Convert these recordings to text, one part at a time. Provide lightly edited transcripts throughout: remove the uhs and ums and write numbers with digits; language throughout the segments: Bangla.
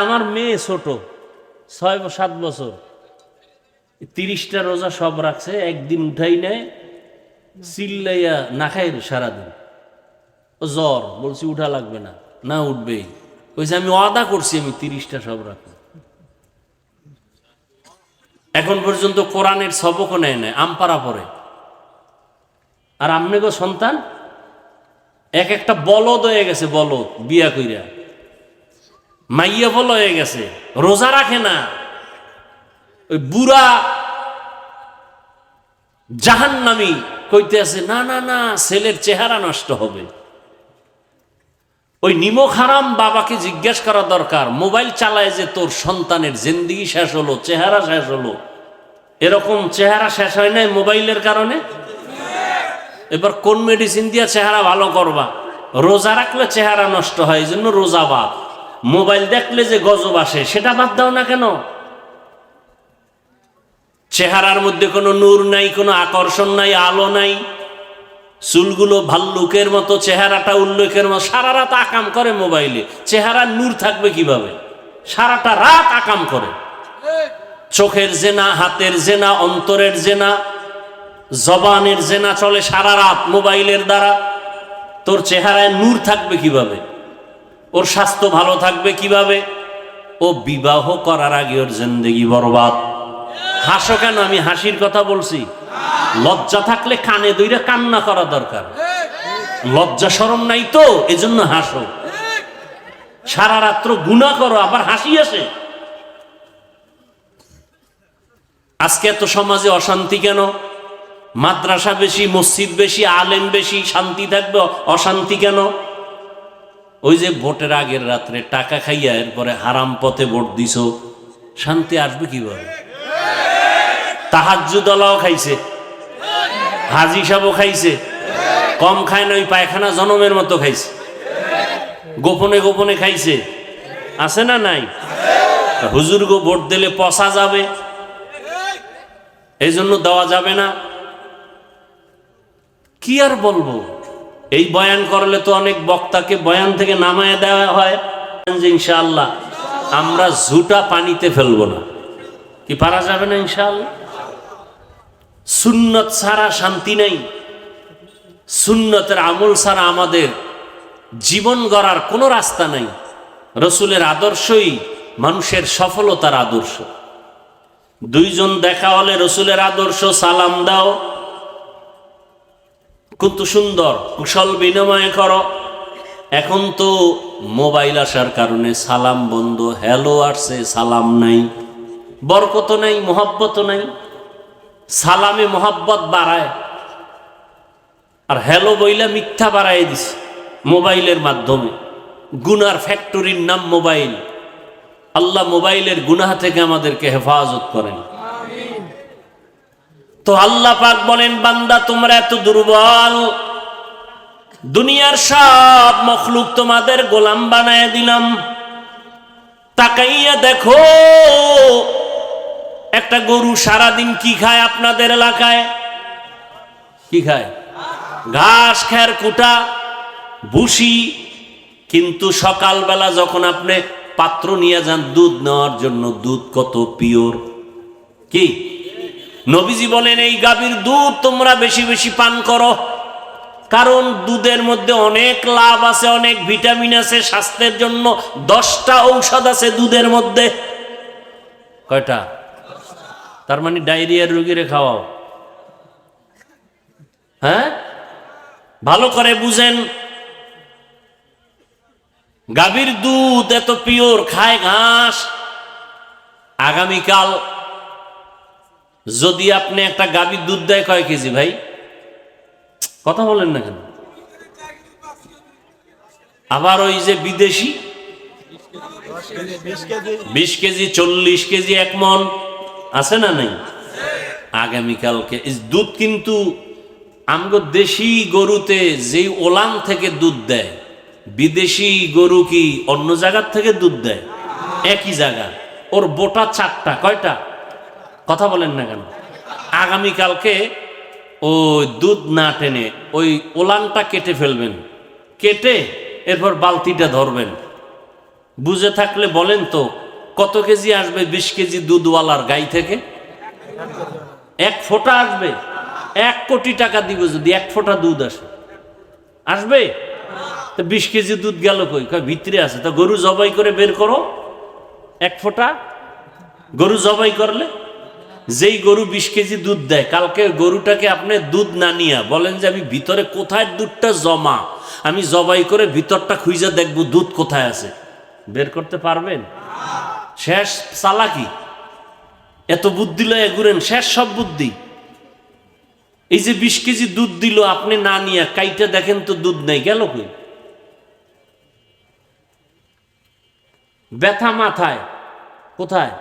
আমার মেয়ে ছোট 6-7 বছর, 30টা রোজা সব রাখছে, একদিন উঠাই নেয়, চিল্লাইয়া না খাই সারাদিন। ও জ্বর, বলছি উঠা লাগবে না, না উঠবেই। কইছে আমি ওয়াদা করছি আমি 30টা সব রাখবো। এখন পর্যন্ত কোরআনের সবকও নেয় নাই, আমপারা পড়ে। আর আমনে গো সন্তান এক একটা বলদ হয়ে গেছে, বলদ বিয়া কইরা মাইয়া বল হয়ে গেছে, রোজা রাখে না। ওই বুড়া জাহান্নামী কইতে আছে না না না, ছেলের চেহারা নষ্ট হবে। ওই নিমক হারাম বাবাকে জিজ্ঞেস করা দরকার, মোবাইল চালায় যে তোর সন্তানের জিন্দেগি শেষ হলো, চেহারা শেষ হলো, এরকম চেহারা শেষ হয় নাই মোবাইলের কারণে? এবার কোন মেডিসিন দিয়া চেহারা ভালো করবা? রোজা রাখলে চেহারা নষ্ট হয়, এই জন্য রোজা বাদ। মোবাইল দেখলে যে গজব আসে সেটা বাদ দাও না কেন? চেহারার মধ্যে কোনো নূর নাই, কোনো আকর্ষণ নাই, আলো নাই, চুলগুলো ভাল্লুকের মতো, চেহারাটা উল্লেখের মতো, সারা রাত আকাম করে মোবাইলে। চেহারার নূর থাকবে কিভাবে? সারাটা রাত আকাম করে। চোখের জেনা, হাতের জেনা, অন্তরের জেনা, জবানের জেনা চলে সারা রাত মোবাইলের দ্বারা। তোর চেহারায় নূর থাকবে কিভাবে? ওর স্বাস্থ্য ভালো থাকবে কিভাবে? ও বিবাহ করার আগে ওর জিন্দেগি বরবাদ। হাসো কেন? আমি হাসির কথা বলছি। লজ্জা থাকলে কানে দইরা কান্না করা দরকার। লজ্জা শরম নাই তো, এজন্য হাসো। সারা রাত্র গুনাহ করো আবার হাসি আসে। আজকে এত সমাজে অশান্তি কেন? মাদ্রাসা বেশি, মসজিদ বেশি, আলেম বেশি, শান্তি থাকবে, অশান্তি কেন? ওই যে ভোটের আগের রাত্রে টাকা খাইয়া এরপরে হারাম পথে ভোট দিছো, শান্তি আসবে কিভাবে? তাহাজ্জুদ আলাও খাইছে, হাজি সাহেবও খাইছে, কম খায় না, ওই পায়খানা জনমের মতো খাইছে, গোপনে গোপনে খাইছে, আছে না নাই? হুজুর গো ভোট দিলে পচা যাবে, এই জন্য দেওয়া যাবে না। কি আর বলবো? এই বয়ান করলে তো অনেক বক্তাকে বয়ান থেকে নামায় দেওয়া হয়। ইনশাআল্লাহ আমরা ঝুটা পানিতে ফেলবো না। কি পারা যাবে না? ইনশাআল্লাহ। সুন্নত ছাড়া শান্তি নেই, সুন্নতের আমল ছাড়া আমাদের জীবন গড়ার কোনো রাস্তা নাই। রসুলের আদর্শই মানুষের সফলতার আদর্শ। দুইজন দেখা হলে রসুলের আদর্শ, সালাম দাও, কত সুন্দর, কুশল বিনিময় করো। এখন তো মোবাইল আসার কারণে সালাম বন্ধ, হ্যালো আসছে, সালাম নাই, বরকত নাই, মোহাব্বত নাই। সালামে মোহাব্বত বাড়ায়, আর হ্যালো বইলা মিথ্যা বাড়াই দিছে মোবাইলের মাধ্যমে। গুনার ফ্যাক্টরির নাম মোবাইল। আল্লাহ মোবাইলের গুনাহ থেকে আমাদেরকে হেফাজত করেন। তো আল্লাহ পাক বলেন, বান্দা তোমরা এত দুর্বল, দুনিয়ার সব মখলুক তোমাদের গোলাম বানায় দিলাম। তাকাইয়া দেখো একটা গরু সারাদিন কি খায় আপনাদের এলাকায়? কি খায়? ঘাস, খের, কুটা, ভুসি। কিন্তু সকালবেলা যখন আপনি পাত্র নিয়ে যান দুধ নেওয়ার জন্য, দুধ কত পিওর! কি নবীজি বলেন, এই গাভীর দুধ তোমরা বেশি বেশি পান করো, কারণ দুধের মধ্যে অনেক লাভ আছে, অনেক ভিটামিন আছে, স্বাস্থ্যের জন্য 10টা ঔষধ আছে দুধের মধ্যে। কয়টা? তার মানে ডায়রিয়ার রোগীরে খাওয়াও। হ্যাঁ, ভালো করে বুঝেন। গাভীর দুধ এত পিওর, খায় ঘাস। আগামীকাল যদি আপনি একটা গাভীর দুধ দেয় কয় কেজি ভাই? কথা বলেন না কেন? আবার ওই যে বিদেশি 20 কেজি, 40 কেজি, 1 মণ আছে না নাই? আগামীকালকে দুধ কিন্তু আমগো দেশি গরুতে যেই ওলান থেকে দুধ দেয়, বিদেশি গরু কি অন্য জায়গার থেকে দুধ দেয়? একই জায়গা, ওর বোটা 4টা। কয়টা? কথা বলেন না কেন? আগামীকালকে ওই দুধ না টেনে ওই ওলানটা কেটে ফেলবেন, কেটে এরপর বালতিটা ধরবেন, বুঝে থাকলে বলেন তো কত কেজি আসবে 20 কেজি দুধওয়ালার গাই থেকে? 1 ফোঁটা আসবে? 1 কোটি টাকা দিব যদি 1 ফোঁটা দুধ আসবে? তো 20 কেজি দুধ গেল কই? ভিতরে আছে। তো গরু জবাই করে বের করো 1 ফোঁটা। গরু জবাই করলে যেই গরু 20 কেজি দুধ দেয়, কালকে গরুটাকে আপনি দুধ না নিয়ে বলেন যে আমি ভিতরে কোথায় দুধটা জমা, আমি জবাই করে ভিতরটা খুঁজে দেখবো দুধ কোথায় আছে, বের করতে পারবেন? শেষ চালাকি। এত বুদ্ধি লয়ে ঘুরেন, শেষ সব বুদ্ধি। এই যে 20 কেজি দুধ দিল, আপনি না নিয়ে কাইটা দেখেন তো দুধ নেই, গেল কই? ব্যথা মাথায়, কোথায়?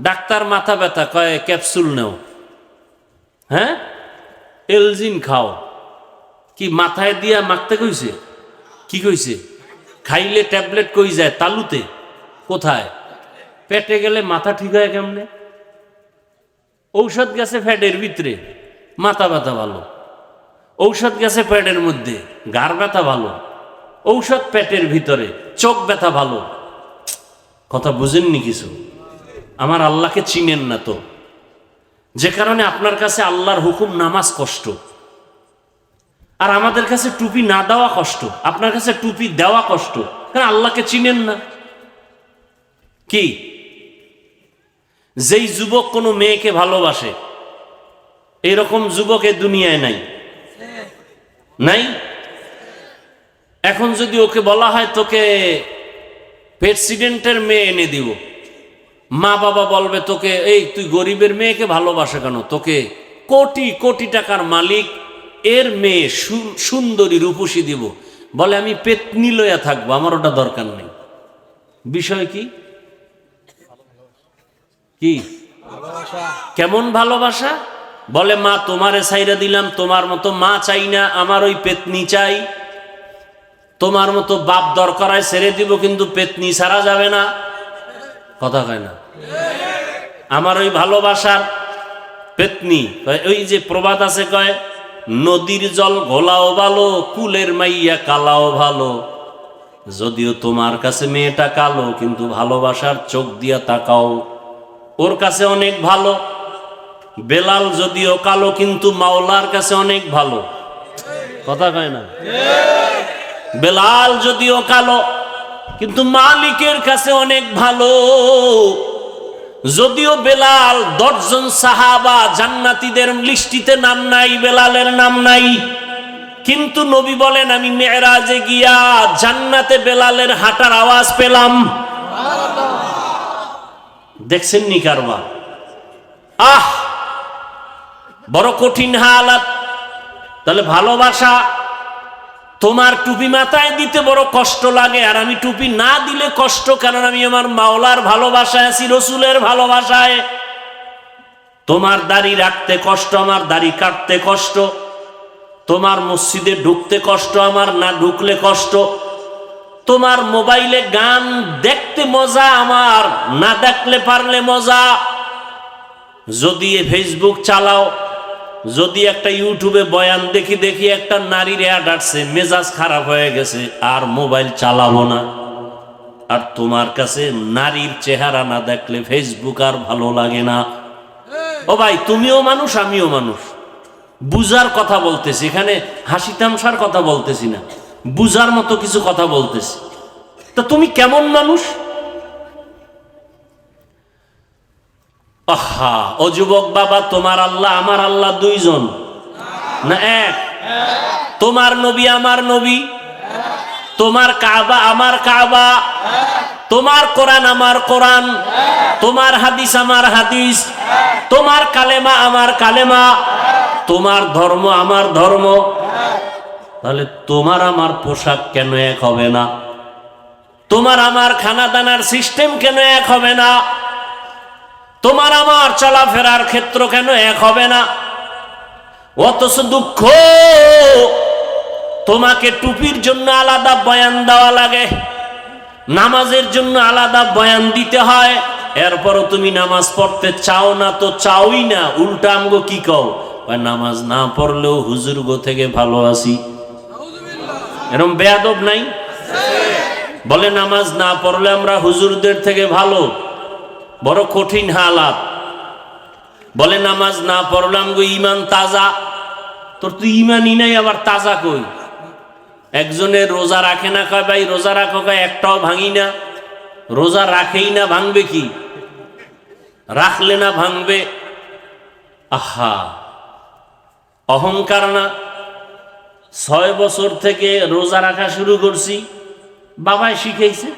ডাক্তার মাথা ব্যথা কয় ক্যাপসুল নেও, হ্যাঁ এলজিন খাও। কি মাথায় দিয়া মাখতে কইছে? কি কইছে? খাইলে ট্যাবলেট কই যায়? তালুতে? কোথায়? পেটে গেলে মাথা ঠিক হয় কেমনে? ঔষধ গেছে ফ্যাটের ভিতরে, মাথা ব্যথা ভালো। ঔষধ গেছে পেটের মধ্যে, ঘাড় ব্যথা ভালো। ঔষধ পেটের ভিতরে, চোখ ব্যথা ভালো। কথা বুঝেননি কিছু? আমার আল্লাহকে চিনেন না তো, যে কারণে আপনার কাছে আল্লাহর হুকুম নামাজ কষ্ট, আর আমাদের কাছে টুপি না দেওয়া কষ্ট, আপনার কাছে টুপি দেওয়া কষ্ট, কারণ আল্লাহকে চিনেন না। কি যেই যুবক কোনো মেয়েকে ভালোবাসে, এরকম যুবক এ দুনিয়ায় নাই, নাই। এখন যদি ওকে বলা হয় তোকে প্রেসিডেন্টের মেয়ে এনে দিব, মা বাবা বলবে তোকে, এই তুই গরিবের মেয়েকে ভালোবাসে কেন? তোকে কোটি কোটি টাকার মালিক এর মেয়ে সুন্দরী রূপসী দিব। বলে আমি পেতনি লইয়া থাকবো, আমার ওটা দরকার নেই। বিষয় কি? কি কেমন ভালোবাসা? বলে মা তোমারে ছাইরা দিলাম, তোমার মতো মা চাই না, আমার ওই পেতনি চাই। তোমার মতো বাপ দরকার হয় ছেড়ে দিব, কিন্তু পেতনি ছাড়া যাবে না। কথা কয় না? আমার ওই ভালোবাসার পেতনি। ওই যে প্রবাদ আছে, কয় নদীর জল ঘোলাও ভালো, কুলের মাইয়া কালাও ভালো। যদিও তোমার কাছে মেয়েটা কালো, কিন্তু ভালোবাসার চোখ দিয়া তাকাও, ওর কাছে অনেক ভালো। বেলাল যদিও কালো, কিন্তু মাওলার কাছে অনেক ভালো। কথা কয় না? বেলাল যদিও কালো, কিন্তু মালিকের কাছে অনেক ভালো। যদিও বেলাল 10 জন সাহাবা জান্নাতীদের লিস্টিতে নাম নাই, বেলালের নাম নাই, কিন্তু নবী বলেন আমি মেরাজে গিয়া জান্নাতে বেলালের হাঁটার আওয়াজ পেলাম। দেখছেন নি কারবার? আহ বড় কঠিন হালাত। তাহলে ভালোবাসা, তোমার টুপি মাথায় দিতে বড় কষ্ট লাগে, আর আমি টুপি না দিলে কষ্ট, কারণ আমি আমার মাওলার ভালোবাসায় আছি, রসুলের ভালোবাসায়। তোমার দাড়ি রাখতে কষ্ট, আমার দাড়ি কাটতে কষ্ট। তোমার মসজিদে ঢুকতে কষ্ট, আমার না ঢুকলে কষ্ট। তোমার মোবাইলে গান দেখতে মজা, আমার না দেখলে পারলে মজা। যদি ফেসবুক চালাও, যদি একটা ইউটিউবে বয়ান দেখি দেখি একটা নারীর অ্যাড আসছে, মেজাজ খারাপ হয়ে গেছে, আর মোবাইল চালাবো না। আর তোমার কাছে নারীর চেহারা না দেখলে ফেসবুক আর ভালো লাগে না। ও ভাই, তুমিও মানুষ, আমিও মানুষ। বুঝার কথা বলতেছি, এখানে হাসি তামসার কথা বলতেছি না, বুঝার মতো কিছু কথা বলতেছি। তা তুমি কেমন মানুষ? আহা, ও যুবক বাবা, তোমার আল্লাহ আমার আল্লাহ দুইজন না এক? তোমার নবী আমার নবী, তোমার কাবা আমার কাবা, তোমার কোরআন আমার কোরআন, তোমার হাদিস আমার হাদিস, তোমার কালেমা আমার কালেমা, তোমার ধর্ম আমার ধর্ম। তাহলে তোমার আমার পোশাক কেন এক হবে না? তোমার আমার খানা দানার সিস্টেম কেন এক হবে না? তোমার আমার চলাফেরার ক্ষেত্র কেন এক হবে না? অথচ দুঃখ, তোমাকে টুপির জন্য আলাদা বয়ান দেওয়া লাগে, নামাজের জন্য আলাদা বয়ান দিতে হয়, এরপরও তুমি নামাজ পড়তে চাও না। তো চাওই না, উল্টা আমগো কি কও, নামাজ না পড়লেও হুজুর গো থেকে ভালো আছি। এরকম বেয়াদব নাই? বলে নামাজ না পড়লে আমরা হুজুরদের থেকে ভালো, বড় কঠিন হালাত। বলে নামাজ না পড়লে আমগো ইমান তাজা। তোর তো ইমানই নাই, আবার তাজা কই? একজনের রোজা রাখে না, কয় ভাই রোজা রাখো, কয় একটাও ভাঙি না। রোজা রাখেই না, ভাঙবে কি? রাখলে না ভাঙবে। আহা, অহংকার না? 6 বছর থেকে রোজা রাখা শুরু করছি, বাবাই শিখাইছে।